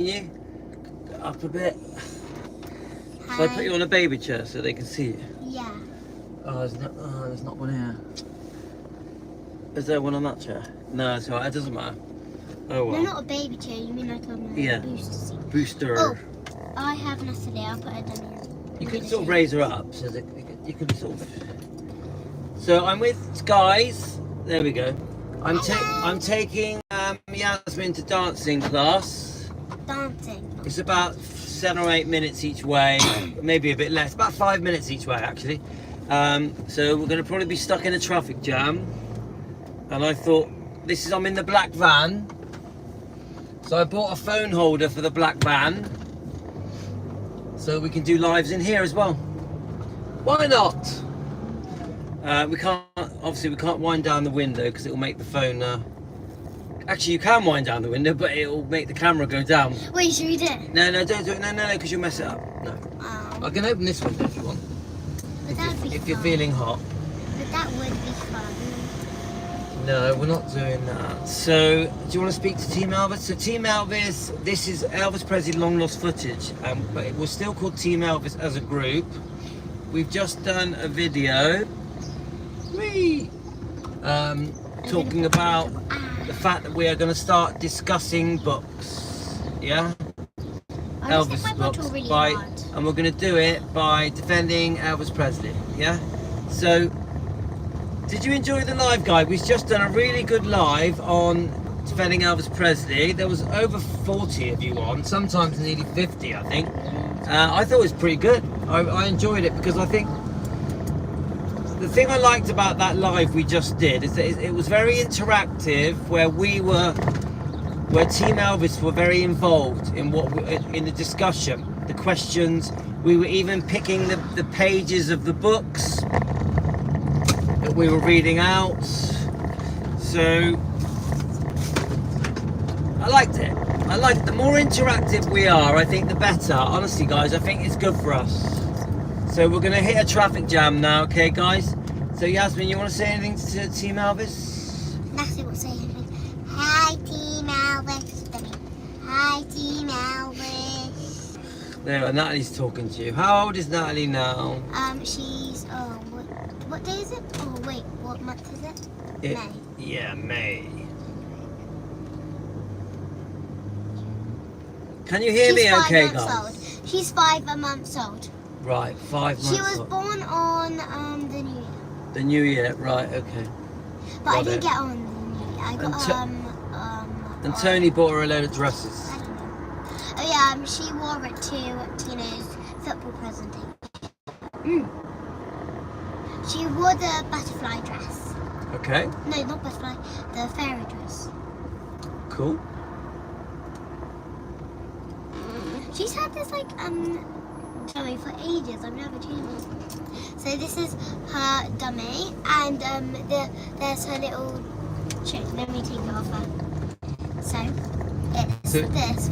you up a bit. So I put you on a baby chair so they can see you. Yeah. Oh, there's not one here. Is there one on that chair? No, it's alright. It doesn't matter. Oh well. No, not a baby chair. You mean like on a booster seat? Booster. Oh, I have Natalie. I'll put her down here. You can sort of raise her up so that you can sort of. So I'm with guys. There we go. I'm taking Yasmin to dancing class. Dancing. It's about 7 or 8 minutes each way, maybe a bit less. About 5 minutes each way actually. So we're going to probably be stuck in a traffic jam. And I thought, I'm in the black van. So I bought a phone holder for the black van. So we can do lives in here as well. Why not? We can't wind down the window because it will make the phone. Actually, you can wind down the window, but it will make the camera go down. Wait, should we do it? No, don't do it. No, because you'll mess it up. No. I can open this window if you want. If you're feeling hot. But that would be fun. No, we're not doing that. So, do you want to speak to Team Elvis? So, Team Elvis, this is Elvis Presley long lost footage, but it was still called Team Elvis as a group. We've just done a video, talking about the fact that we are going to start discussing books, yeah? Elvis books, and we're going to do it by defending Elvis Presley, yeah? So, did you enjoy the live, guy? We've just done a really good live on defending Elvis Presley. There was over 40 of you on, sometimes nearly 50, I think. I thought it was pretty good. I enjoyed it because I think the thing I liked about that live we just did is that it was very interactive, where Team Elvis were very involved in in the discussion, the questions. We were even picking the pages of the books that we were reading out. So I liked it. The more interactive we are, I think the better. Honestly, guys, I think it's good for us. So we're going to hit a traffic jam now, okay, guys? So Yasmin, you want to say anything to Team Elvis? Natalie will say anything. Hi, Team Elvis. Hi, Team Elvis. There, Natalie's talking to you. How old is Natalie now? She's, what day is it? Oh, wait, what month is it? May. Yeah, May. Can you hear me okay, guys? Old. She's 5 months old. Right, 5 months old. She was born on the New Year. The New Year, right, okay. But I didn't get on the New Year. I got, and Tony bought her a load of dresses. I don't know. Oh yeah, she wore it to Tina's football presentation. She wore the butterfly dress. Okay. No, not butterfly, the fairy dress. Cool. She's had this dummy for ages. I've never changed it. So this is her dummy, and there's her little trick. Let me take it off her. So it's this.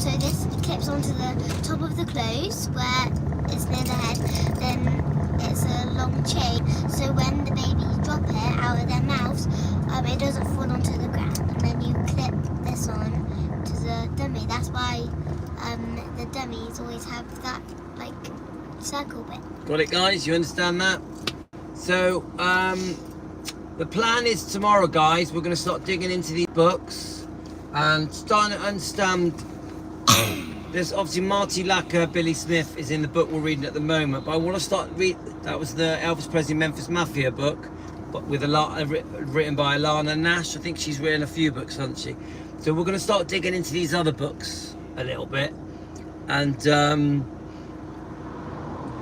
So this clips onto the top of the clothes where it's near the head. Then it's a long chain. So when the babies drop it out of their mouths, it doesn't fall onto the ground. And then you clip this on to the dummy. That's why the dummies always have that circle bit. Got it, guys? You understand that? So the plan is tomorrow, guys, we're going to start digging into these books and starting to understand. There's obviously Marty Lacker, Billy Smith is in the book we're reading at the moment, but I want to start that was the Elvis Presley Memphis Mafia book, but with written by Alana Nash. I think she's written a few books, hasn't she? So we're going to start digging into these other books a little bit. And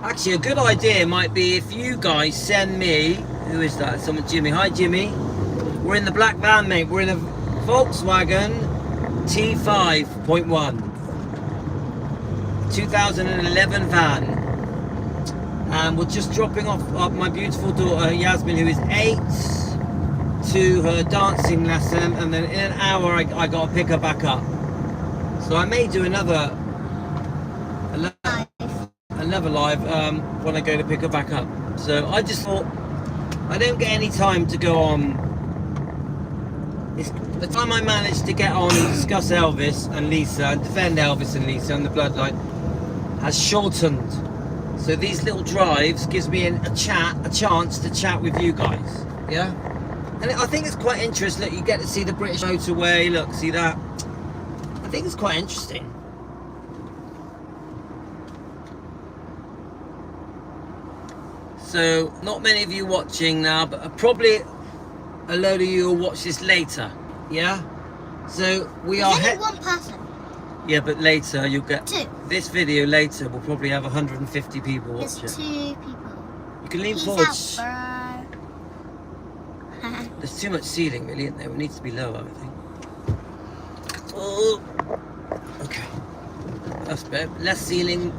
actually a good idea might be if you guys send me, who is that? Someone, Jimmy. Hi Jimmy. We're in the black van, mate. We're in a Volkswagen T5.1 2011 van, and we're just dropping off my beautiful daughter Yasmin, who is 8, to her dancing lesson, and then in an hour I got to pick her back up. So I may do another live when I go to pick her back up. So I just thought I don't get any time to go on. the time I managed to get on and discuss Elvis and Lisa and defend Elvis and Lisa and the bloodline has shortened. So these little drives gives me a chance to chat with you guys. Yeah? And I think it's quite interesting that you get to see the British motorway. Look, see that? I think it's quite interesting. So, not many of you watching now, but probably a load of you will watch this later. Yeah? So, we are... There's only one person. Yeah, but later you'll get... Two. This video later will probably have 150 people watch There's it. 2 people. You can lean Peace forward. out, bro. There's too much ceiling, really, isn't there? It needs to be lower, I think. Oh. Okay. That's better. Less ceiling.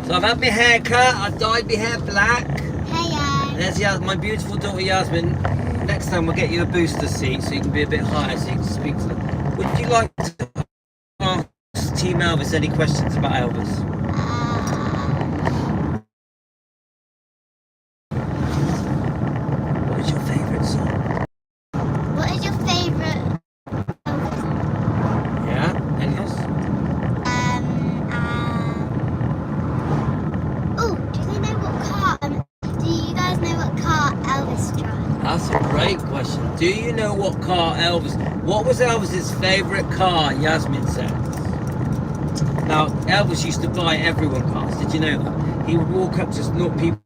So I've had my hair cut. I've dyed my hair black. Hey guys. There's my beautiful daughter Yasmin. Next time we'll get you a booster seat so you can be a bit higher so you can speak to them. Would you like to ask Team Elvis any questions about Elvis? What is your favourite song? What is your favourite? Yeah? Anything else? Oh, do they know what car? Do you guys know what car Elvis drives? That's a great question. Do you know what car Elvis... What was Elvis's favourite car, Yasmin says? Now, Elvis used to buy everyone cars. Did you know that? He would walk up to people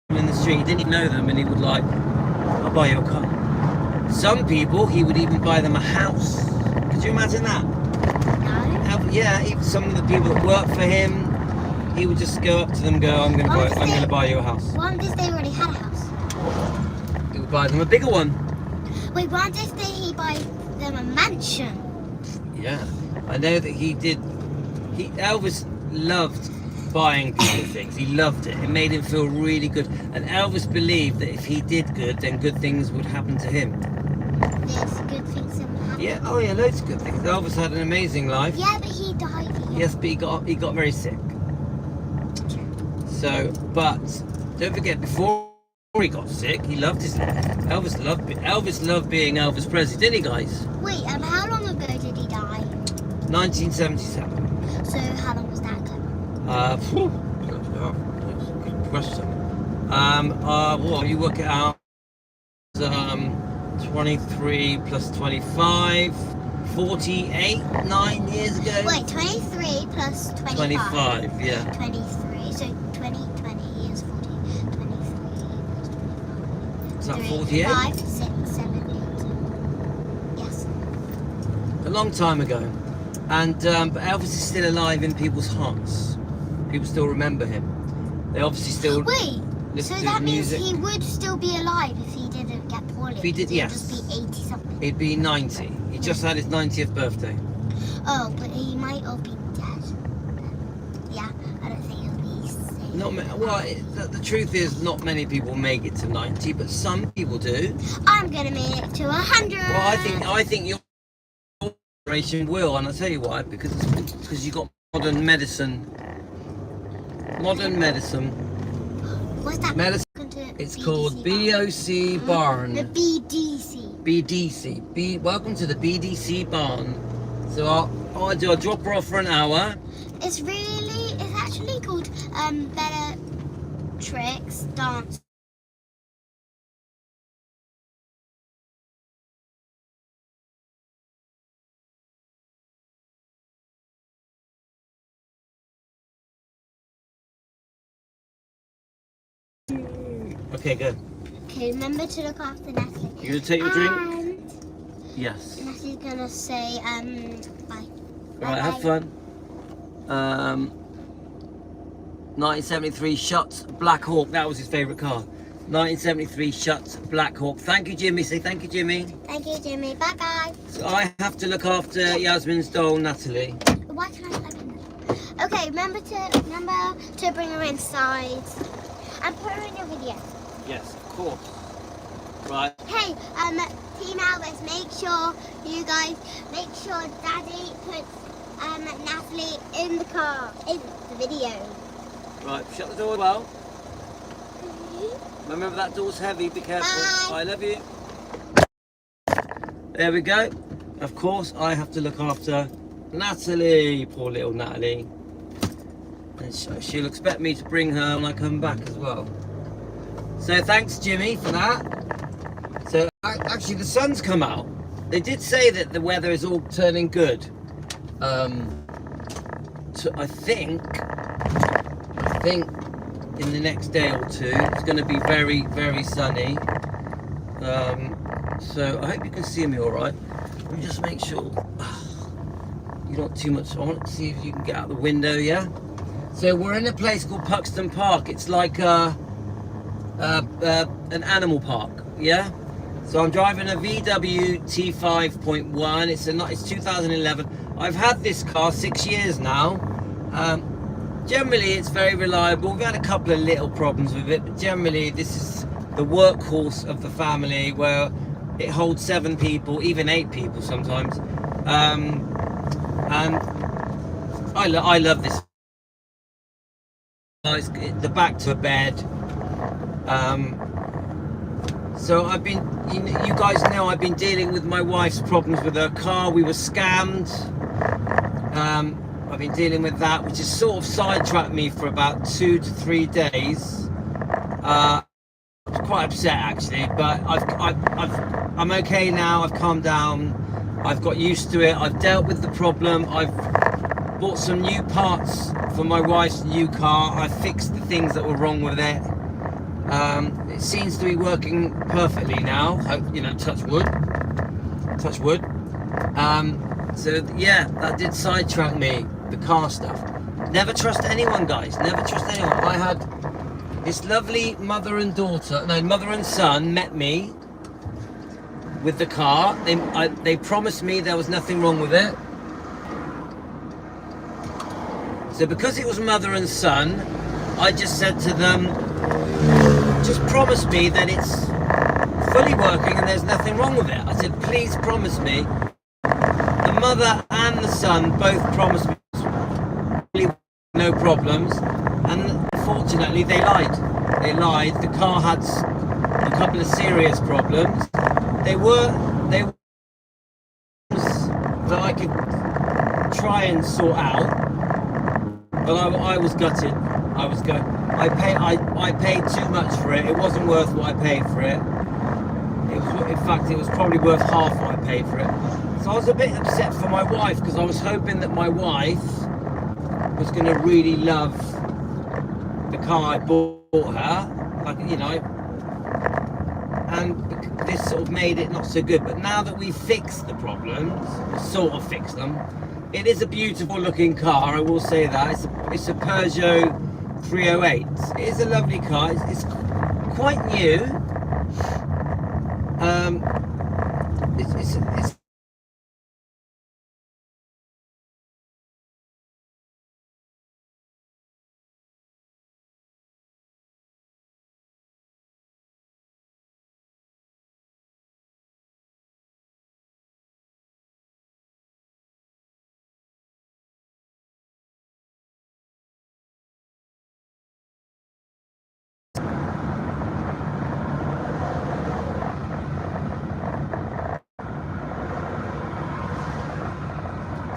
in the street. He didn't even know them, and he would like, I'll buy you a car. Some people, he would even buy them a house. Could you imagine that? No. Yeah, even some of the people that work for him, he would just go up to them and go, I'm going to buy you a house. What if they already had a house? He would buy them a bigger one. Wait, what if he buy them a mansion? Yeah, I know that he did. Elvis loved buying people things. He loved it. It made him feel really good. And Elvis believed that if he did good, then good things would happen to him. There's good things that will happen. Yeah, oh yeah, loads of good things. Elvis had an amazing life. Yeah, but he died. Yes, but he got very sick. So, but don't forget, before he got sick, he loved his life. Elvis loved being Elvis Presley, didn't he, guys? Wait, how long ago did he die? 1977. So how long was that ago? That's a good question. Well, you work it out. 23 plus 25, 48, 9 years ago. Wait, 23 plus 25. 25, yeah. 23, so 20 is 40. 23 plus 25. Is that 3, 48? 5, 6, 7, 8. Yes. A long time ago. And but Elvis is still alive in people's hearts. People still remember him. They obviously still Wait, listen so to that his means music. he would still be alive if he didn't get poorly? If he did, He'd yes. just be 80 something. He'd be 90. He just had his 90th birthday. Oh, but he might all be dead. Yeah, I don't think he'll be safe. The truth is, not many people make it to 90, but some people do. I'm gonna make it to 100. Well, I think your generation will, and I'll tell you why. Because you got modern medicine. Modern medicine. What's that? Medicine. It's called BOC Barn. The BDC. BDC. Welcome to the BDC Barn. So I'll drop her off for an hour. It's actually called Better Tricks Dance. Okay, good. Okay, remember to look after Natalie. You gonna take your drink? And Yes. Natalie's gonna say bye. Alright, have fun. 1973 Schutt Black Hawk. That was his favourite car. 1973 Schutt Black Hawk. Thank you, Jimmy. Say thank you, Jimmy. Thank you, Jimmy. Bye bye. So I have to look after Yasmin's doll, Natalie. Why can I plug in there? Okay, remember to bring her inside and put her in your video. Yes, of course. Right. Hey, Team Elvis, make sure Daddy puts Natalie in the car, in the video. Right, shut the door well. Remember that door's heavy, be careful. Bye. I love you. there we go. Of course, I have to look after Natalie, poor little Natalie. And she'll expect me to bring her when I come back as well. So thanks, Jimmy, for that. So actually, the sun's come out. They did say that the weather is all turning good. So I think in the next day or two, it's going to be very, very sunny. So I hope you can see me all right. Let me just make sure you're not too much on. See if you can get out the window, yeah? So we're in a place called Puxton Park. It's like an animal park, yeah? So I'm driving a VW T5.1. It's 2011. I've had this car 6 years now. Generally, it's very reliable. We've had a couple of little problems with it, but generally, this is the workhorse of the family, where it holds 7 people, even 8 people sometimes. And I love this. It's the back to a bed. So I've been, you guys know, I've been dealing with my wife's problems with her car. We were scammed. I've been dealing with that, which has sort of sidetracked me for about 2 to 3 days. I was quite upset actually, but I'm okay now. I've calmed down. I've got used to it. I've dealt with the problem. I've bought some new parts for my wife's new car. I fixed the things that were wrong with it. It seems to be working perfectly now. Hope, you know, touch wood. Touch wood. So yeah, that did sidetrack me, the car stuff. Never trust anyone, guys. Never trust anyone. I had this lovely mother and son met me with the car. They promised me there was nothing wrong with it. So because it was mother and son, I just said to them, just promise me that it's fully working and there's nothing wrong with it. I said, please promise me. The mother and the son both promised me no problems, and unfortunately they lied. They lied. The car had a couple of serious problems. They were that I could try and sort out, but I was gutted. I paid too much for it. It wasn't worth what I paid for it. In fact, it was probably worth half what I paid for it. So I was a bit upset for my wife, because I was hoping that my wife was going to really love the car I bought her, like, you know, and this sort of made it not so good. But now that we've fixed the problems, sort of fixed them, it is a beautiful looking car, I will say that. It's a Peugeot 308. It is a lovely car. It's quite new. It's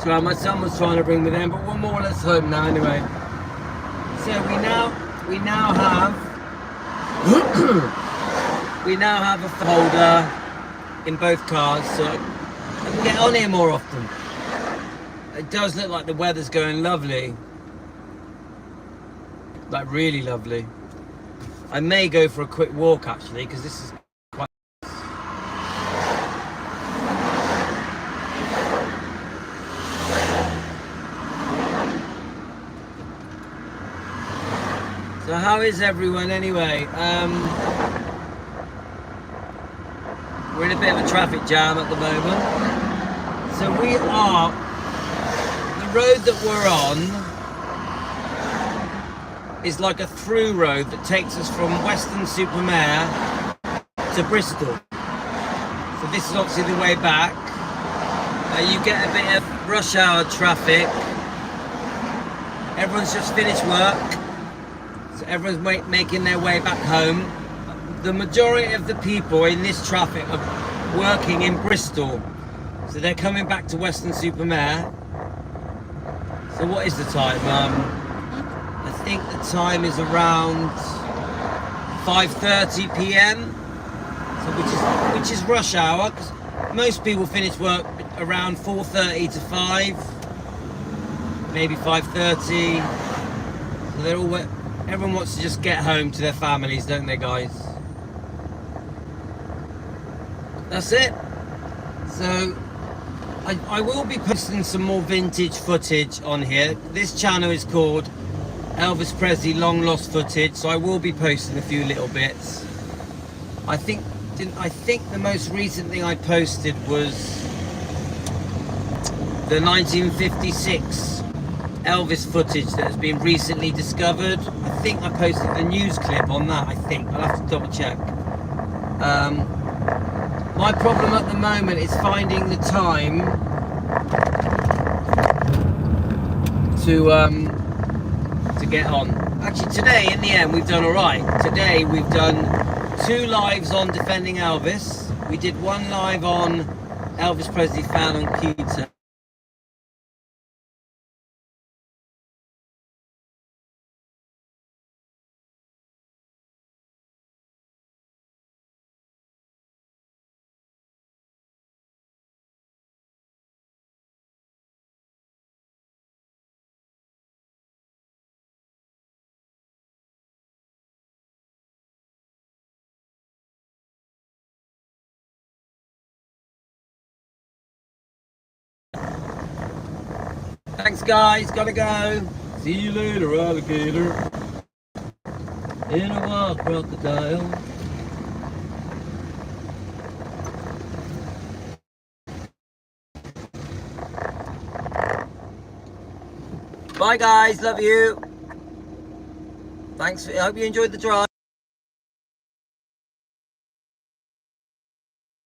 So my son was trying to bring me there, but we're more or less home now anyway. So we now have a folder in both cars, so I can get on here more often. It does look like the weather's going lovely, like really lovely. I may go for a quick walk actually, because this is quite. So how is everyone anyway? We're in a bit of a traffic jam at the moment. So we are, the road that we're on is like a through road that takes us from Weston-super-Mare to Bristol. So this is obviously the way back. You get a bit of rush hour traffic. Everyone's just finished work. So everyone's making their way back home. The majority of the people in this traffic are working in Bristol. So they're coming back to Weston-super-Mare. So what is the time? I think the time is around 5:30 p.m. So which is rush hour, because most people finish work around 4:30 to 5, maybe 5:30. So they're all, everyone wants to just get home to their families, don't they, guys? That's it. So I will be posting some more vintage footage on here. This channel is called Elvis Presley Long Lost Footage, so I will be posting a few little bits. I think the most recent thing I posted was the 1956 Elvis footage that has been recently discovered. I think I posted the news clip on that, I think. I'll have to double check. My problem at the moment is finding the time to get on. Actually, today in the end we've done all right. Today we've done 2 lives on Defending Elvis. We did 1 live on Elvis Presley Fan on Keto. Thanks guys, gotta go. See you later, alligator. In a wild crocodile. Bye guys, love you. Thanks, I hope you enjoyed the drive.